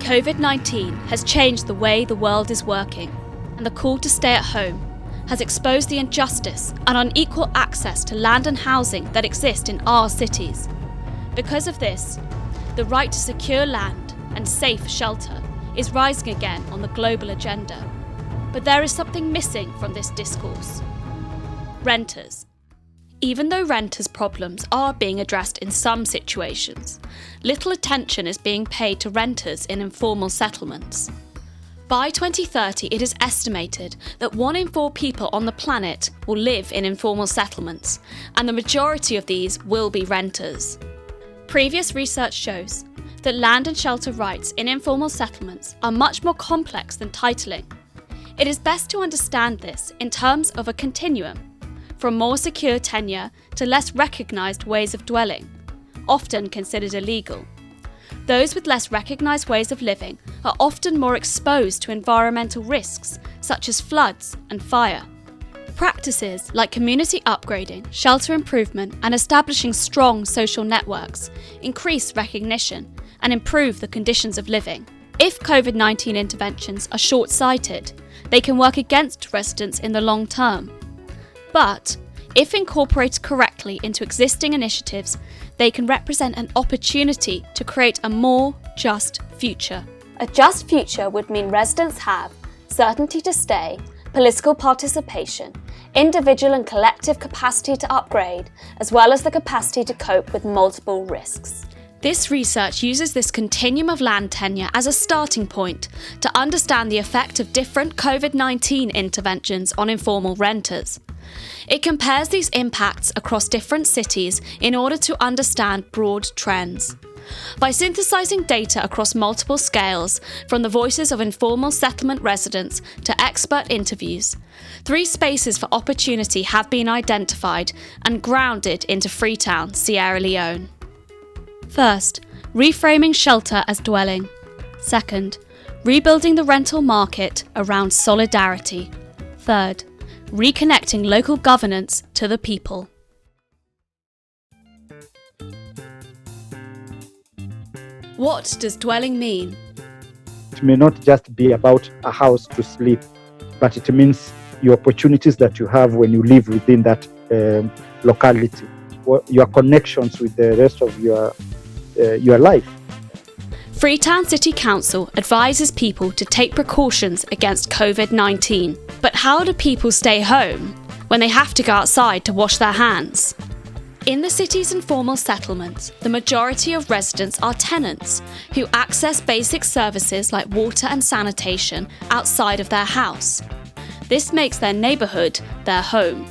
COVID-19 has changed the way the world is working, and the call to stay at home has exposed the injustice and unequal access to land and housing that exist in our cities. Because of this, the right to secure land and safe shelter is rising again on the global agenda. But there is something missing from this discourse. Renters. Even though renters' problems are being addressed in some situations, little attention is being paid to renters in informal settlements. By 2030, it is estimated that 1 in 4 people on the planet will live in informal settlements, and the majority of these will be renters. Previous research shows that land and shelter rights in informal settlements are much more complex than titling. It is best to understand this in terms of a continuum, from more secure tenure to less recognised ways of dwelling, often considered illegal. Those with less recognised ways of living are often more exposed to environmental risks such as floods and fire. Practices like community upgrading, shelter improvement and establishing strong social networks increase recognition and improve the conditions of living. If COVID-19 interventions are short-sighted, they can work against residents in the long term. But if incorporated correctly into existing initiatives, they can represent an opportunity to create a more just future. A just future would mean residents have certainty to stay, political participation, individual and collective capacity to upgrade, as well as the capacity to cope with multiple risks. This research uses this continuum of land tenure as a starting point to understand the effect of different COVID-19 interventions on informal renters. It compares these impacts across different cities in order to understand broad trends. By synthesizing data across multiple scales, from the voices of informal settlement residents to expert interviews, 3 spaces for opportunity have been identified and grounded into Freetown, Sierra Leone. First, reframing shelter as dwelling. Second, rebuilding the rental market around solidarity. Third, reconnecting local governance to the people. What does dwelling mean? It may not just be about a house to sleep, but it means your opportunities that you have when you live within that locality, or your connections with the rest of your life. Freetown City Council advises people to take precautions against COVID-19. But how do people stay home when they have to go outside to wash their hands? In the city's informal settlements, the majority of residents are tenants who access basic services like water and sanitation outside of their house. This makes their neighbourhood their home.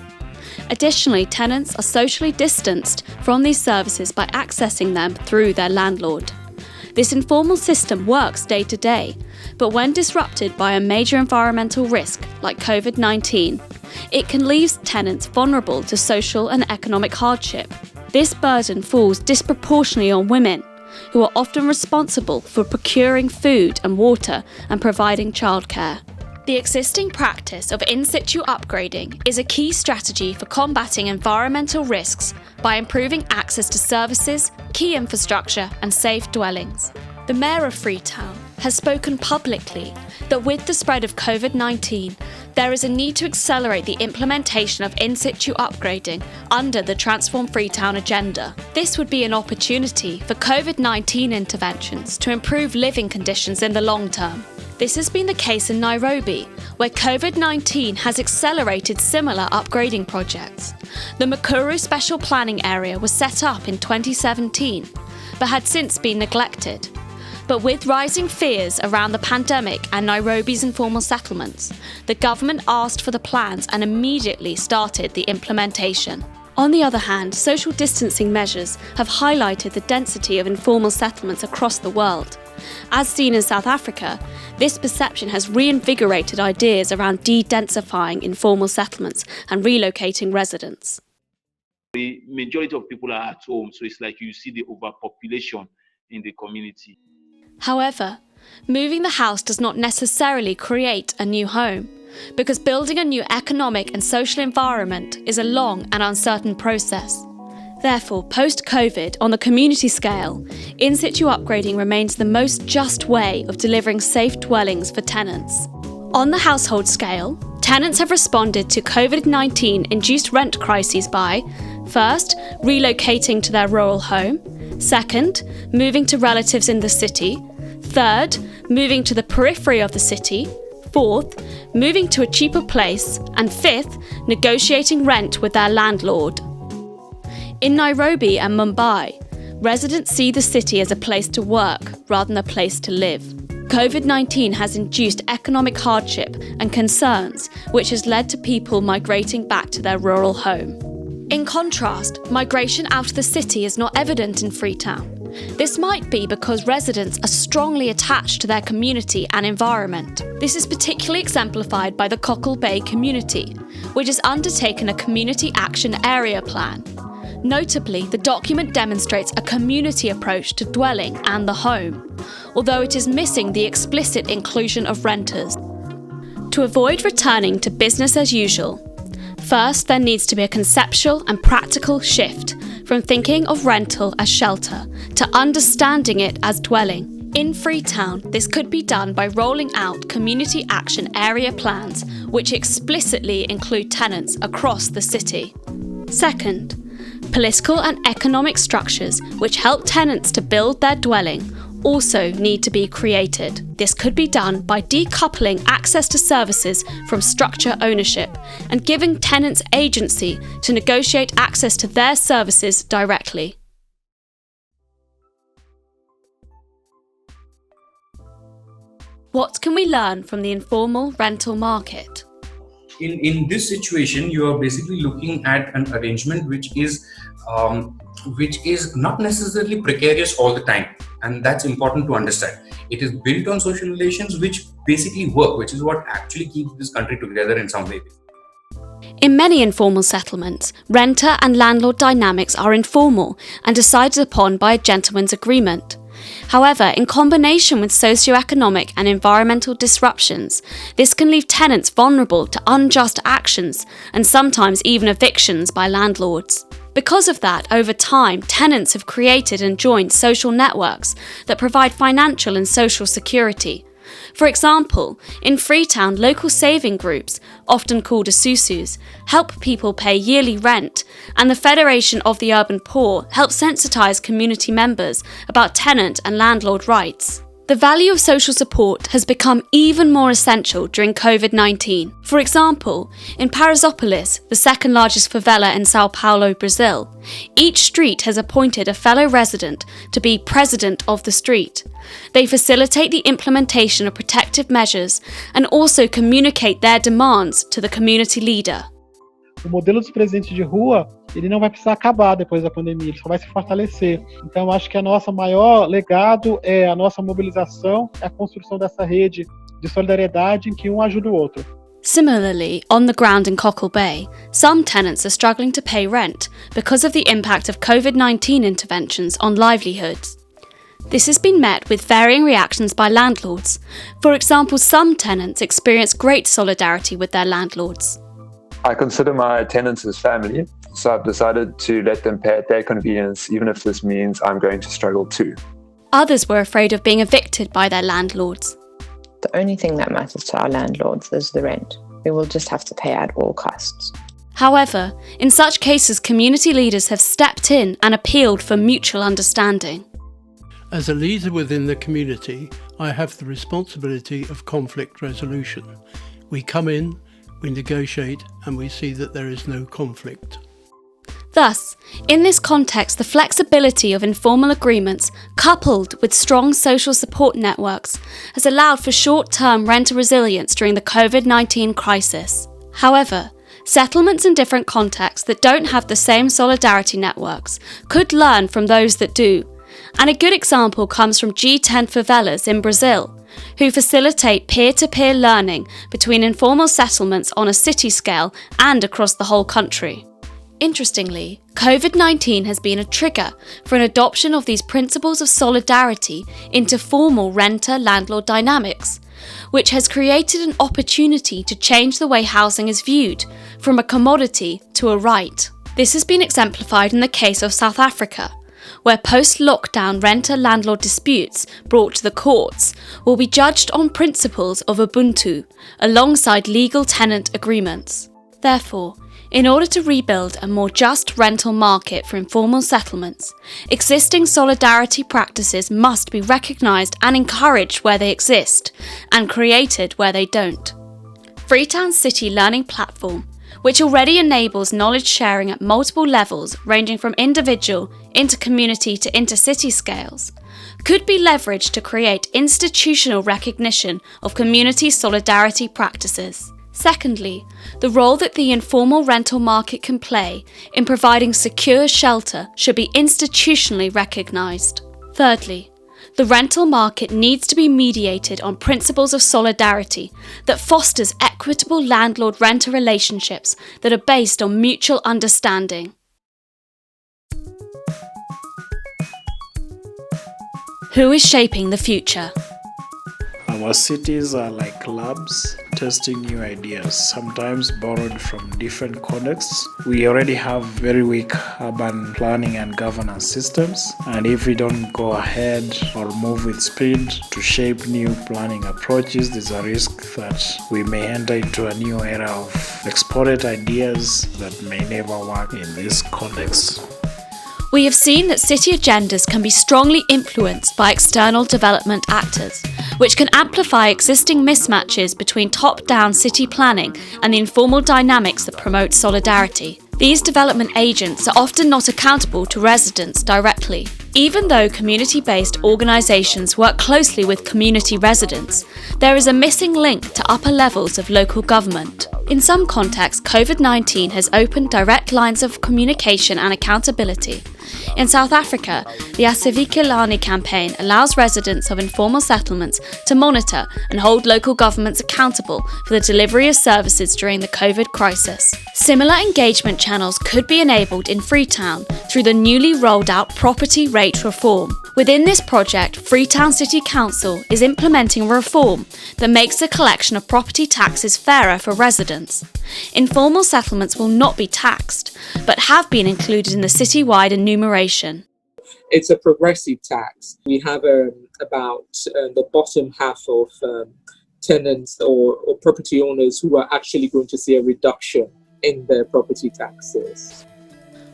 Additionally, tenants are socially distanced from these services by accessing them through their landlord. This informal system works day to day, but when disrupted by a major environmental risk like COVID-19, it can leave tenants vulnerable to social and economic hardship. This burden falls disproportionately on women, who are often responsible for procuring food and water and providing childcare. The existing practice of in situ upgrading is a key strategy for combating environmental risks by improving access to services, key infrastructure and safe dwellings. The Mayor of Freetown has spoken publicly that with the spread of COVID-19, there is a need to accelerate the implementation of in situ upgrading under the Transform Freetown agenda. This would be an opportunity for COVID-19 interventions to improve living conditions in the long term. This has been the case in Nairobi, where COVID-19 has accelerated similar upgrading projects. The Makuru Special Planning Area was set up in 2017, but had since been neglected. But with rising fears around the pandemic and Nairobi's informal settlements, the government asked for the plans and immediately started the implementation. On the other hand, social distancing measures have highlighted the density of informal settlements across the world. As seen in South Africa, this perception has reinvigorated ideas around de-densifying informal settlements and relocating residents. The majority of people are at home, so it's like you see the overpopulation in the community. However, moving the house does not necessarily create a new home, because building a new economic and social environment is a long and uncertain process. Therefore, post-COVID, on the community scale, in situ upgrading remains the most just way of delivering safe dwellings for tenants. On the household scale, tenants have responded to COVID-19 induced rent crises by, first, relocating to their rural home, second, moving to relatives in the city, third, moving to the periphery of the city, fourth, moving to a cheaper place, and fifth, negotiating rent with their landlord. In Nairobi and Mumbai, residents see the city as a place to work rather than a place to live. COVID-19 has induced economic hardship and concerns, which has led to people migrating back to their rural home. In contrast, migration out of the city is not evident in Freetown. This might be because residents are strongly attached to their community and environment. This is particularly exemplified by the Cockle Bay community, which has undertaken a community action area plan. Notably, the document demonstrates a community approach to dwelling and the home, although it is missing the explicit inclusion of renters. To avoid returning to business as usual, first there needs to be a conceptual and practical shift from thinking of rental as shelter to understanding it as dwelling. In Freetown, this could be done by rolling out community action area plans which explicitly include tenants across the city. Second, political and economic structures which help tenants to build their dwelling also need to be created. This could be done by decoupling access to services from structure ownership and giving tenants agency to negotiate access to their services directly. What can we learn from the informal rental market? In this situation, you are basically looking at an arrangement which is not necessarily precarious all the time, and that's important to understand. It is built on social relations which basically work, which is what actually keeps this country together in some way. In many informal settlements, renter and landlord dynamics are informal and decided upon by a gentleman's agreement. However, in combination with socio-economic and environmental disruptions, this can leave tenants vulnerable to unjust actions and sometimes even evictions by landlords. Because of that, over time, tenants have created and joined social networks that provide financial and social security. For example, in Freetown, local saving groups, often called asusus, help people pay yearly rent, and the Federation of the Urban Poor helps sensitise community members about tenant and landlord rights. The value of social support has become even more essential during COVID-19. For example, in Paraisópolis, the second largest favela in Sao Paulo, Brazil, each street has appointed a fellow resident to be president of the street. They facilitate the implementation of protective measures and also communicate their demands to the community leader. O modelo dos presidentes de rua, ele não vai precisar acabar depois da pandemia, ele só vai se fortalecer. Então, acho que a nossa maior legado é a nossa mobilização, a construção dessa rede de solidariedade em que um ajuda o outro. Similarly, on the ground in Cockle Bay, some tenants are struggling to pay rent because of the impact of COVID-19 interventions on livelihoods. This has been met with varying reactions by landlords. For example, some tenants experience great solidarity with their landlords. I consider my tenants as family, so I've decided to let them pay at their convenience, even if this means I'm going to struggle too. Others were afraid of being evicted by their landlords. The only thing that matters to our landlords is the rent. We will just have to pay at all costs. However, in such cases, community leaders have stepped in and appealed for mutual understanding. As a leader within the community, I have the responsibility of conflict resolution. We come in, we negotiate, and we see that there is no conflict. Thus, in this context, the flexibility of informal agreements, coupled with strong social support networks, has allowed for short-term renter resilience during the COVID-19 crisis. However, settlements in different contexts that don't have the same solidarity networks could learn from those that do, and a good example comes from G10 favelas in Brazil, who facilitate peer-to-peer learning between informal settlements on a city scale and across the whole country. Interestingly, COVID-19 has been a trigger for an adoption of these principles of solidarity into formal renter-landlord dynamics, which has created an opportunity to change the way housing is viewed from a commodity to a right. This has been exemplified in the case of South Africa, where post-lockdown renter-landlord disputes brought to the courts will be judged on principles of Ubuntu alongside legal tenant agreements. Therefore, in order to rebuild a more just rental market for informal settlements, existing solidarity practices must be recognised and encouraged where they exist, and created where they don't. Freetown's City Learning Platform, which already enables knowledge sharing at multiple levels ranging from individual, inter-community to inter-city scales, could be leveraged to create institutional recognition of community solidarity practices. Secondly, the role that the informal rental market can play in providing secure shelter should be institutionally recognised. Thirdly, the rental market needs to be mediated on principles of solidarity that fosters equitable landlord-renter relationships that are based on mutual understanding. Who is shaping the future? Our cities are like labs, testing new ideas, sometimes borrowed from different contexts. We already have very weak urban planning and governance systems, and if we don't go ahead or move with speed to shape new planning approaches, there's a risk that we may enter into a new era of exported ideas that may never work in this context. We have seen that city agendas can be strongly influenced by external development actors, which can amplify existing mismatches between top-down city planning and the informal dynamics that promote solidarity. These development agents are often not accountable to residents directly. Even though community-based organisations work closely with community residents, there is a missing link to upper levels of local government. In some contexts, COVID-19 has opened direct lines of communication and accountability. In South Africa, the Asivikilani campaign allows residents of informal settlements to monitor and hold local governments accountable for the delivery of services during the COVID crisis. Similar engagement channels could be enabled in Freetown through the newly rolled out property rate reform. Within this project, Freetown City Council is implementing a reform that makes the collection of property taxes fairer for residents. Informal settlements will not be taxed, but have been included in the citywide enumeration. It's a progressive tax. We have about the bottom half of tenants or property owners who are actually going to see a reduction in their property taxes.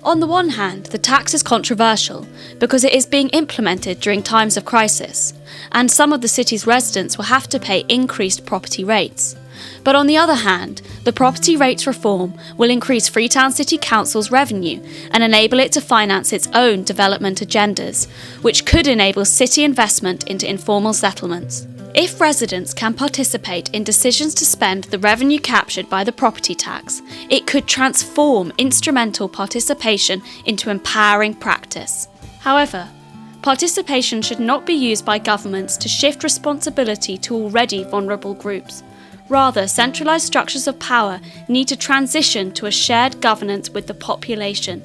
On the one hand, the tax is controversial because it is being implemented during times of crisis, and some of the city's residents will have to pay increased property rates. But on the other hand, the property rates reform will increase Freetown City Council's revenue and enable it to finance its own development agendas, which could enable city investment into informal settlements. If residents can participate in decisions to spend the revenue captured by the property tax, it could transform instrumental participation into empowering practice. However, participation should not be used by governments to shift responsibility to already vulnerable groups. Rather, centralised structures of power need to transition to a shared governance with the population.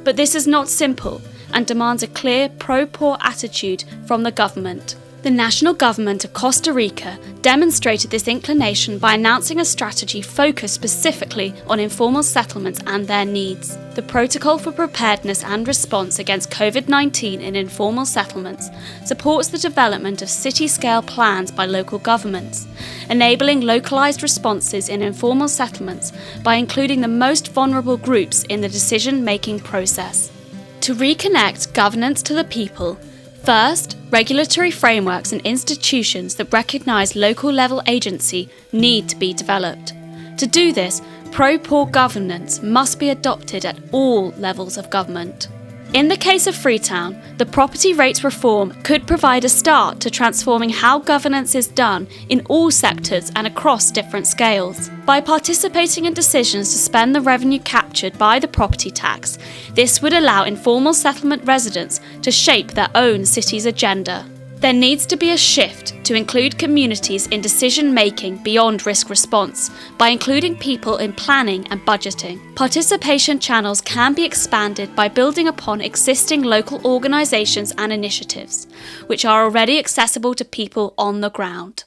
But this is not simple and demands a clear pro-poor attitude from the government. The national government of Costa Rica demonstrated this inclination by announcing a strategy focused specifically on informal settlements and their needs. The Protocol for Preparedness and Response against COVID-19 in Informal Settlements supports the development of city-scale plans by local governments, enabling localised responses in informal settlements by including the most vulnerable groups in the decision-making process. To reconnect governance to the people, first, regulatory frameworks and institutions that recognise local-level agency need to be developed. To do this, pro-poor governance must be adopted at all levels of government. In the case of Freetown, the property rates reform could provide a start to transforming how governance is done in all sectors and across different scales. By participating in decisions to spend the revenue captured by the property tax, this would allow informal settlement residents to shape their own city's agenda. There needs to be a shift to include communities in decision-making beyond risk response by including people in planning and budgeting. Participation channels can be expanded by building upon existing local organisations and initiatives, which are already accessible to people on the ground.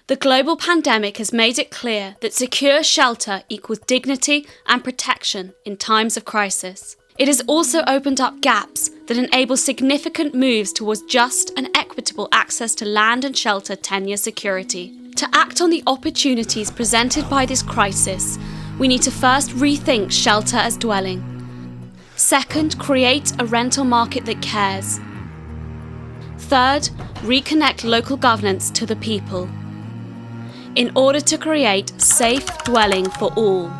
The global pandemic has made it clear that secure shelter equals dignity and protection in times of crisis. It has also opened up gaps that enable significant moves towards just and equitable access to land and shelter tenure security. To act on the opportunities presented by this crisis, we need to first rethink shelter as dwelling. Second, create a rental market that cares. Third, reconnect local governance to the people in order to create safe dwelling for all.